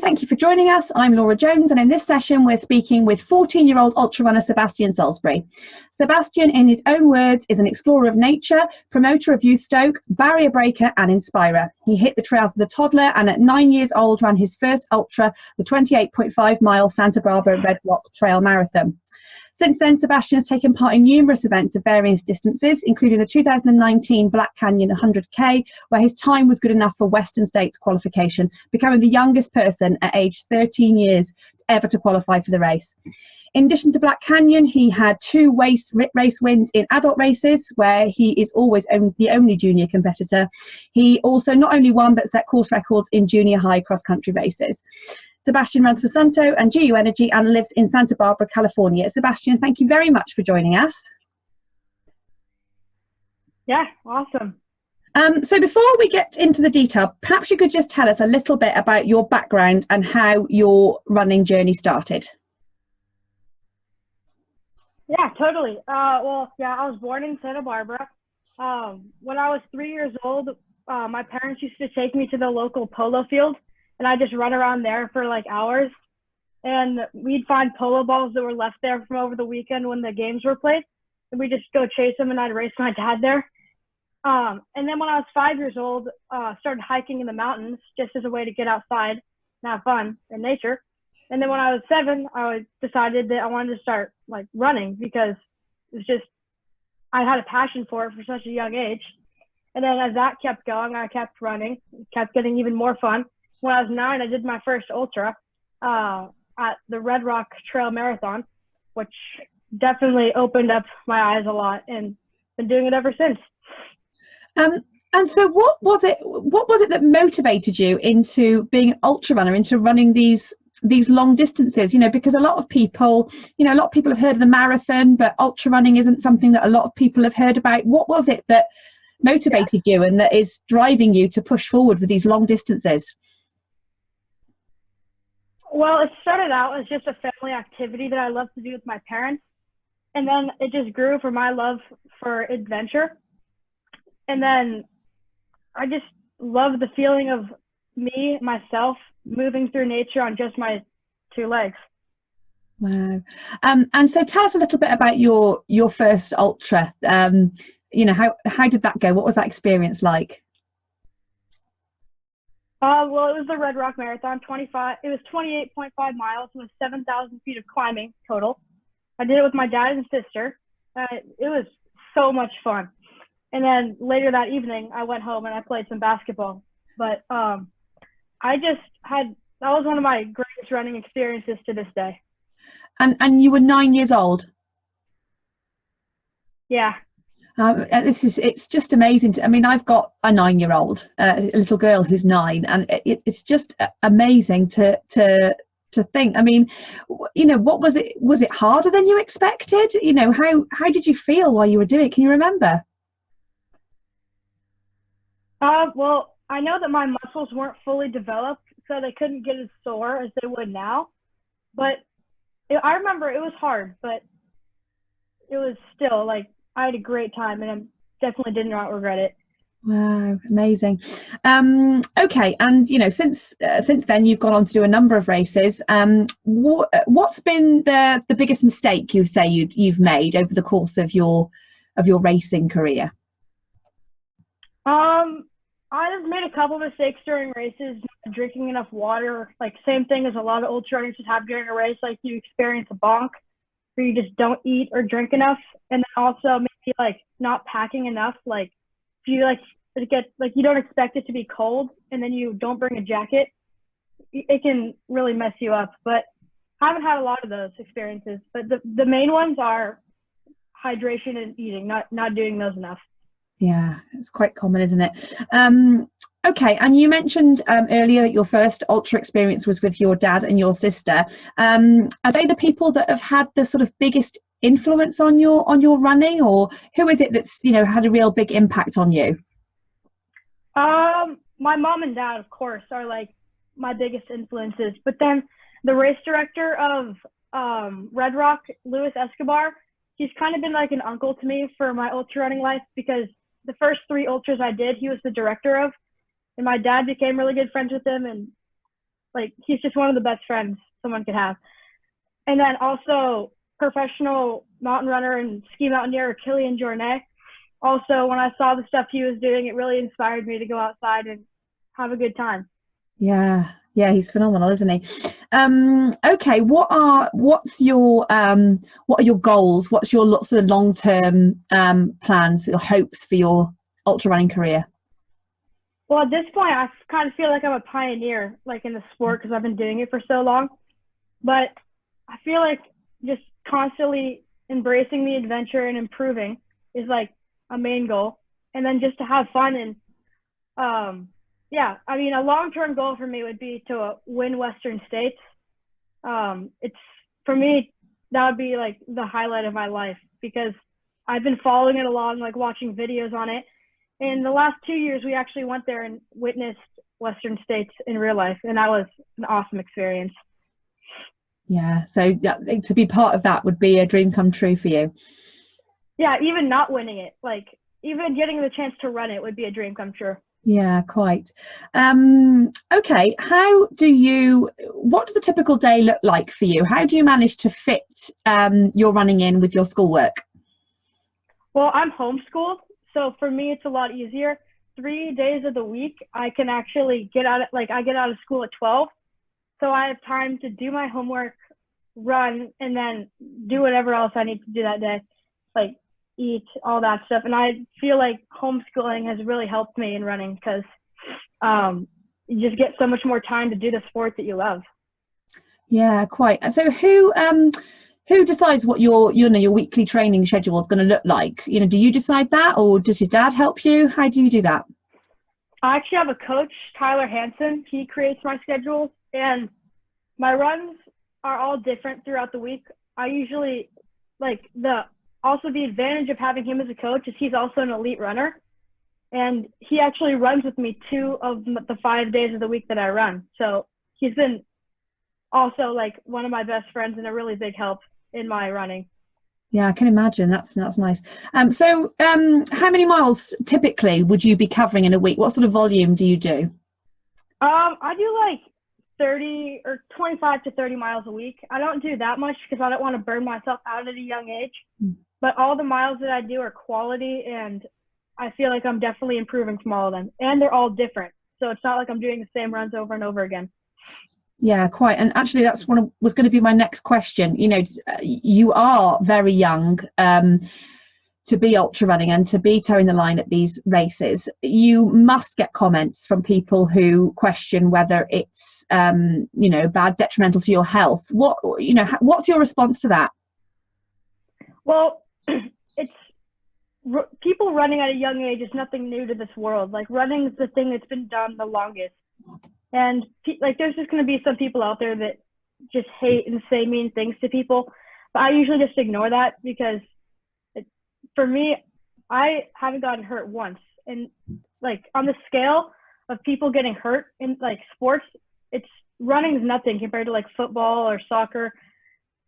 thank you for joining us. I'm Laura Jones, and in this session we're speaking with 14-year-old ultra runner Sebastian Salsbury. Sebastian, in his own words, is an explorer of nature, promoter of youth stoke, barrier breaker and inspirer. He hit the trails as a toddler and at 9 years old ran his first ultra, the 28.5-mile Santa Barbara Red Rock Trail Marathon. Since then, Sebastian has taken part in numerous events of various distances, including the 2019 Black Canyon 100K, where his time was good enough for Western States qualification, becoming the youngest person at age 13 years ever to qualify for the race. In addition to Black Canyon, he had 2 race wins in adult races, where he is always the only junior competitor. He also not only won, but set course records in junior high cross-country races. Sebastian runs for Suunto and GU Energy and lives in Santa Barbara, California. Sebastian, thank you very much for joining us. Yeah, awesome. So before we get into the detail, perhaps you could just tell us a little bit about your background and how your running journey started. Yeah, totally. I was born in Santa Barbara. When I was 3 years old, my parents used to take me to the local polo field, and I just run around there for like hours. And we'd find polo balls that were left there from over the weekend when the games were played, and we'd just go chase them, and I'd race my dad there. And then when I was 5 years old, started hiking in the mountains just as a way to get outside and have fun in nature. And then when I was 7, I decided that I wanted to start like running because it was just, I had a passion for it for such a young age. And then as that kept going, I kept running, it kept getting even more fun. When I was 9, I did my first ultra at the Red Rock Trail Marathon, which definitely opened up my eyes a lot, and been doing it ever since. And so what was it that motivated you into being an ultra runner, into running these long distances? You know, because a lot of people have heard of the marathon, but ultra running isn't something that a lot of people have heard about. What was it that motivated you and that is driving you to push forward with these long distances? Well, it started out as just a family activity that I loved to do with my parents. And then it just grew from my love for adventure. And then I just love the feeling of myself, moving through nature on just my 2 legs. Wow. And so tell us a little bit about your first ultra. You know, how did that go? What was that experience like? Well, it was the Red Rock Marathon, it was 28.5 miles with 7,000 feet of climbing total. I did it with my dad and sister. It was so much fun. And then later that evening, I went home and I played some basketball. But that was one of my greatest running experiences to this day. And you were 9 years old? Yeah. It's just amazing. I mean, I've got a 9-year-old, a little girl who's 9, and it's just amazing to think. I mean, you know, what was it? Was it harder than you expected? You know, how did you feel while you were doing it? Can you remember? Well, I know that my muscles weren't fully developed, so they couldn't get as sore as they would now. But I remember it was hard, but it was still like, I had a great time, and I definitely did not regret it. Wow, amazing. Okay, and you know, since then you've gone on to do a number of races. What's been the biggest mistake you say you've made over the course of your racing career? I've made a couple of mistakes during races, not drinking enough water, like same thing as a lot of ultra runners just have during a race, like you experience a bonk where you just don't eat or drink enough. And then also maybe like not packing enough, like if you you don't expect it to be cold and then you don't bring a jacket, it can really mess you up. But I haven't had a lot of those experiences, but the main ones are hydration and eating, not doing those enough. Yeah, it's quite common, isn't it? Okay, and you mentioned earlier that your first ultra experience was with your dad and your sister. Are they the people that have had the sort of biggest influence on your running, or who is it that's, you know, had a real big impact on you? My mom and dad, of course, are like my biggest influences. But then the race director of Red Rock, Luis Escobar, he's kind of been like an uncle to me for my ultra running life, because the first 3 ultras I did, he was the director of, and my dad became really good friends with him, and Like, he's just one of the best friends someone could have. And then also professional mountain runner and ski mountaineer Kilian Jornet. Also, when I saw the stuff he was doing, it really inspired me to go outside and have a good time. Yeah, yeah, he's phenomenal, isn't he? Okay, what's your goals? What's your sort of long-term plans, your hopes for your ultra running career? Well, at this point, I kind of feel like I'm a pioneer, like in the sport, because I've been doing it for so long. But I feel like just constantly embracing the adventure and improving is like a main goal. And then just to have fun and yeah, I mean, a long-term goal for me would be to win Western States. It's, for me, that would be like the highlight of my life, because I've been following it along, like watching videos on it. In the last 2 years, we actually went there and witnessed Western States in real life, and that was an awesome experience. Yeah, so to be part of that would be a dream come true for you. Yeah, even not winning it, like even getting the chance to run it would be a dream come true. Yeah, quite. Okay, what does a typical day look like for you? How do you manage to fit your running in with your schoolwork? Well, I'm homeschooled, so for me it's a lot easier. 3 days of the week I can actually I get out of school at 12, so I have time to do my homework, run, and then do whatever else I need to do that day, like eat, all that stuff. And I feel like homeschooling has really helped me in running, because you just get so much more time to do the sport that you love. Yeah, quite. So who decides what your weekly training schedule is going to look like? Do you decide that, or does your dad help you? How do you do that? I actually have a coach, Tyler Hansen. He creates my schedules, and my runs are all different throughout the week. I usually also, the advantage of having him as a coach is he's also an elite runner, and he actually runs with me 2 of the 5 days of the week that I run. So he's been also like one of my best friends and a really big help in my running. Yeah, I can imagine. That's nice. So how many miles typically would you be covering in a week? What sort of volume do you do? I do like 30 or 25 to 30 miles a week. I don't do that much because I don't want to burn myself out at a young age. But all the miles that I do are quality, and I feel like I'm definitely improving from all of them. And they're all different, so it's not like I'm doing the same runs over and over again. Yeah, quite. And actually, that's was going to be my next question. You are very young to be ultra running and to be towing the line at these races. You must get comments from people who question whether it's bad, detrimental to your health. What's your response to that? Well, it's people running at a young age is nothing new to this world. Like, running is the thing that's been done the longest. And like, there's just going to be some people out there that just hate and say mean things to people. But I usually just ignore that, because for me, I haven't gotten hurt once. And like, on the scale of people getting hurt in like sports, running is nothing compared to like football or soccer.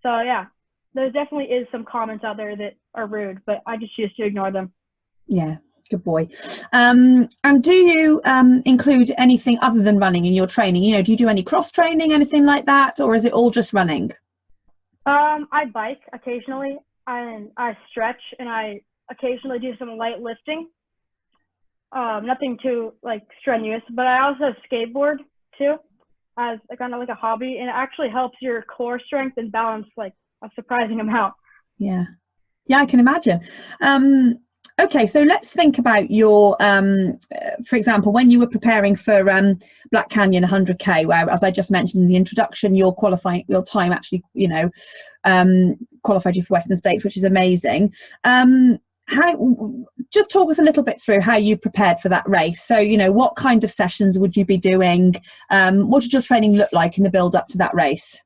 So yeah, there definitely is some comments out there that are rude, but I just choose to ignore them. Yeah, good boy. And do you include anything other than running in your training? Do you do any cross training, anything like that, or is it all just running? I bike occasionally, and I stretch, and I occasionally do some light lifting. Nothing too like strenuous, but I also skateboard too, as kind of like a hobby, and it actually helps your core strength and balance like a surprising amount. Yeah, I can imagine. Okay, so let's think about your for example, when you were preparing for Black Canyon 100k, where, as I just mentioned in the introduction, your time actually qualified you for Western States, which is amazing. Just talk us a little bit through how you prepared for that race. So what kind of sessions would you be doing? What did your training look like in the build up to that race?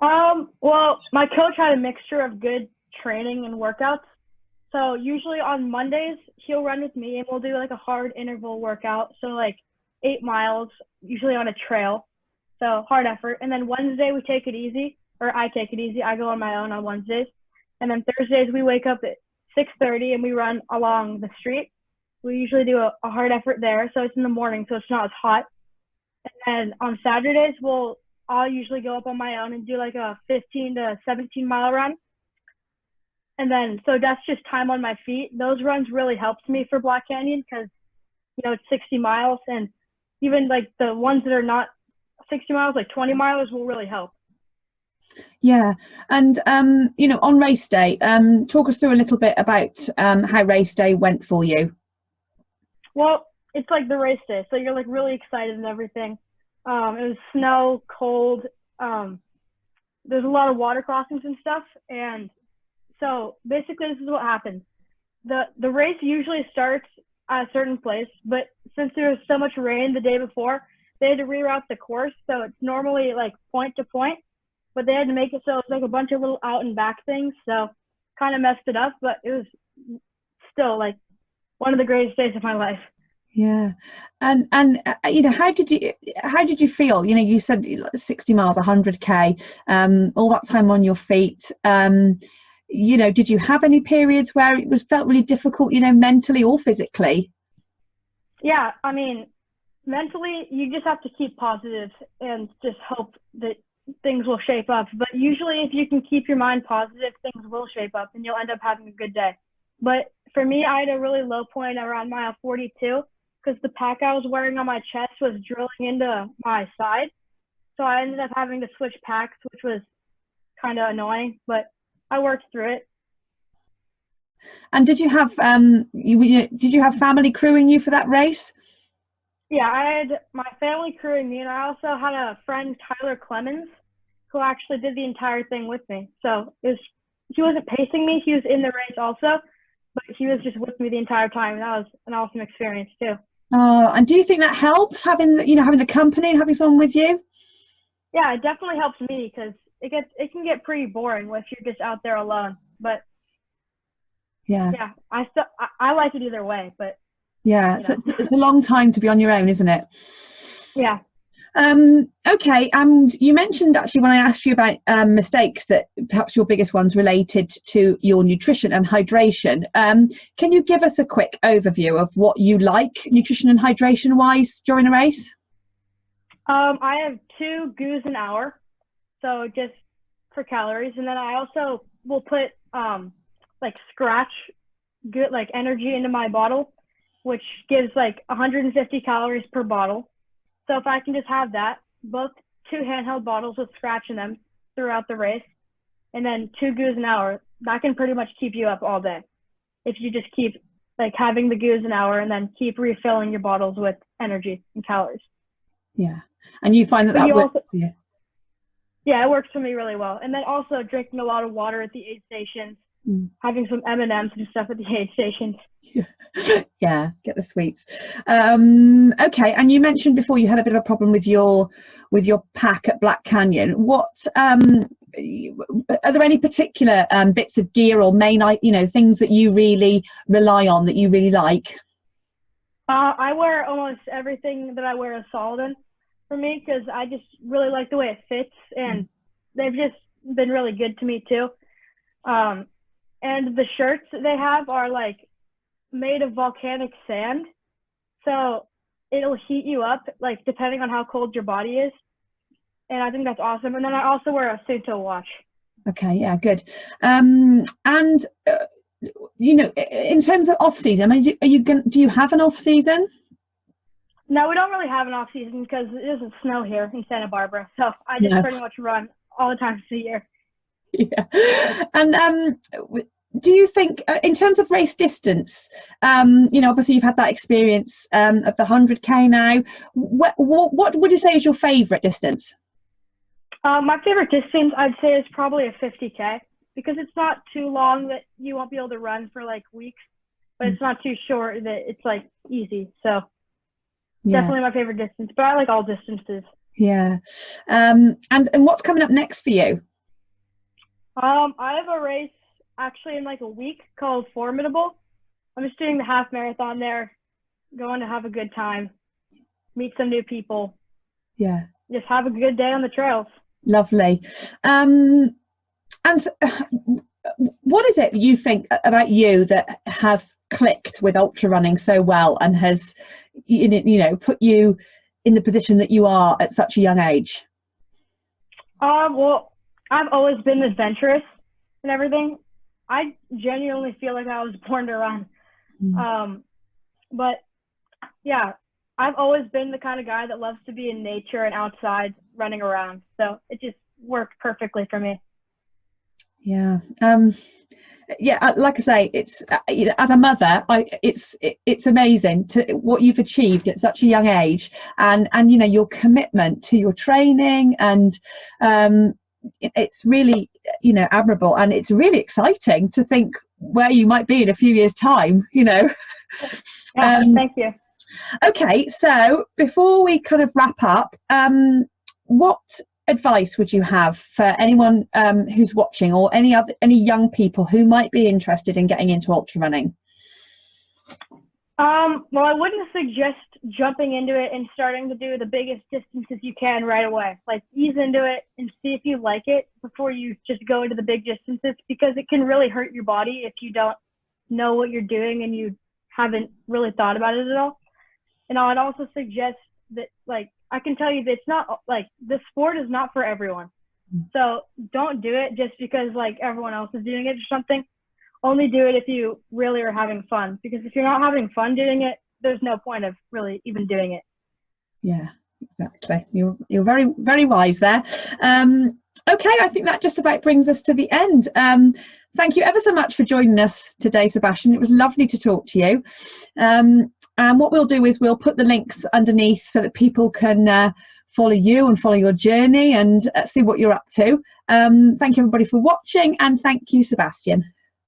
Well, my coach had a mixture of good training and workouts. So usually on Mondays, he'll run with me, and we'll do like a hard interval workout. So like 8 miles, usually on a trail. So hard effort. And then Wednesday we take it easy, or I take it easy. I go on my own on Wednesdays. And then Thursdays we wake up at 6:30 and we run along the street. We usually do a hard effort there. So it's in the morning, so it's not as hot. And on Saturdays, I'll usually go up on my own and do like a 15 to 17 mile run. And then, so that's just time on my feet. Those runs really helped me for Black Canyon because, it's 60 miles. And even like the ones that are not 60 miles, like 20 miles will really help. Yeah. And, on race day, talk us through a little bit about how race day went for you. Well, it's like the race day. So you're like really excited and everything. It was snow, cold. There's a lot of water crossings and stuff. And so basically this is what happened. The race usually starts at a certain place, but since there was so much rain the day before, they had to reroute the course. So it's normally like point to point, but they had to make it so it's like a bunch of little out and back things. So kind of messed it up, but it was still like one of the greatest days of my life. Yeah. And how did you feel? You said 60 miles, 100K, all that time on your feet. Did you have any periods where it felt really difficult, mentally or physically? Yeah, I mean, mentally, you just have to keep positive and just hope that things will shape up. But usually if you can keep your mind positive, things will shape up and you'll end up having a good day. But for me, I had a really low point around mile 42 because the pack I was wearing on my chest was drilling into my side. So I ended up having to switch packs, which was kind of annoying, but I worked through it. And did you have family crewing you for that race? Yeah, I had my family crewing me, and I also had a friend, Tyler Clemens, who actually did the entire thing with me. So he wasn't pacing me; he was in the race also, but he was just with me the entire time, and that was an awesome experience too. And do you think that helped having the company and having someone with you? Yeah, it definitely helps me because it can get pretty boring if you're just out there alone. But yeah, I like it either way. But yeah, so it's a long time to be on your own, isn't it? Yeah. Okay, and you mentioned actually when I asked you about mistakes that perhaps your biggest ones related to your nutrition and hydration. Can you give us a quick overview of what you like nutrition and hydration wise during a race? I have 2 GUs an hour, so just for calories, and then I also will put like scratch good like energy into my bottle, which gives like 150 calories per bottle. So if I can just have that, both 2 handheld bottles with scratch in them throughout the race, and then 2 GUs an hour, that can pretty much keep you up all day. If you just keep like having the GUs an hour and then keep refilling your bottles with energy and calories. Yeah, and you find that works? Yeah, it works for me really well. And then also drinking a lot of water at the aid stations, having some M&Ms and stuff at the aid stations. Yeah, get the sweets. Okay, and you mentioned before you had a bit of a problem with your pack at Black Canyon. What are there any particular bits of gear or main things that you really rely on that you really like? I wear almost everything that I wear a solid in for me because I just really like the way it fits, and they've just been really good to me too. And the shirts that they have are like made of volcanic sand, so it'll heat you up like depending on how cold your body is, and I think that's awesome. And then I also wear a Suunto watch. Okay, yeah, good. And in terms of off season, I mean, do you have an off season? No, we don't really have an off season because it doesn't snow here in Santa Barbara, so I just pretty much run all the time of the year. Yeah. And do you think in terms of race distance, obviously you've had that experience of the 100K now, what would you say is your favorite distance? My favorite distance I'd say is probably a 50K because it's not too long that you won't be able to run for like weeks, but it's not too short that it's like easy. So definitely my favorite distance, but I like all distances. Yeah. And what's coming up next for you? I have a race actually in like a week called Formidable. I'm just doing the half marathon there, going to have a good time, meet some new people. Yeah. Just have a good day on the trails. Lovely. And what is it you think about you that has clicked with ultra running so well and has put you in the position that you are at such a young age? Well, I've always been adventurous and everything. I genuinely feel like I was born to run. But yeah, I've always been the kind of guy that loves to be in nature and outside running around. So it just worked perfectly for me. Yeah. Yeah, like I say, it's you know, as a mother, it's amazing to what you've achieved at such a young age, and you know, your commitment to your training, and it's really, you know, admirable, and it's really exciting to think where you might be in a few years' time, you know. Yeah, thank you. Okay, so before we kind of wrap up, what advice would you have for anyone who's watching, or any young people who might be interested in getting into ultra running? Well, I wouldn't suggest jumping into it and starting to do the biggest distances you can right away. Like, ease into it and see if you like it before you just go into the big distances, because it can really hurt your body if you don't know what you're doing and you haven't really thought about it at all. And I'd also suggest that, like, I can tell you that it's not, like, the sport is not for everyone. So don't do it just because, like, everyone else is doing it or something. Only do it if you really are having fun, because if you're not having fun doing it, there's no point of really even doing it. Yeah, exactly. You're very, very wise there. Okay, I think that just about brings us to the end. Thank you ever so much for joining us today, Sebastian. It was lovely to talk to you. And what we'll do is we'll put the links underneath so that people can follow you and follow your journey and see what you're up to. Thank you everybody for watching, and thank you, Sebastian.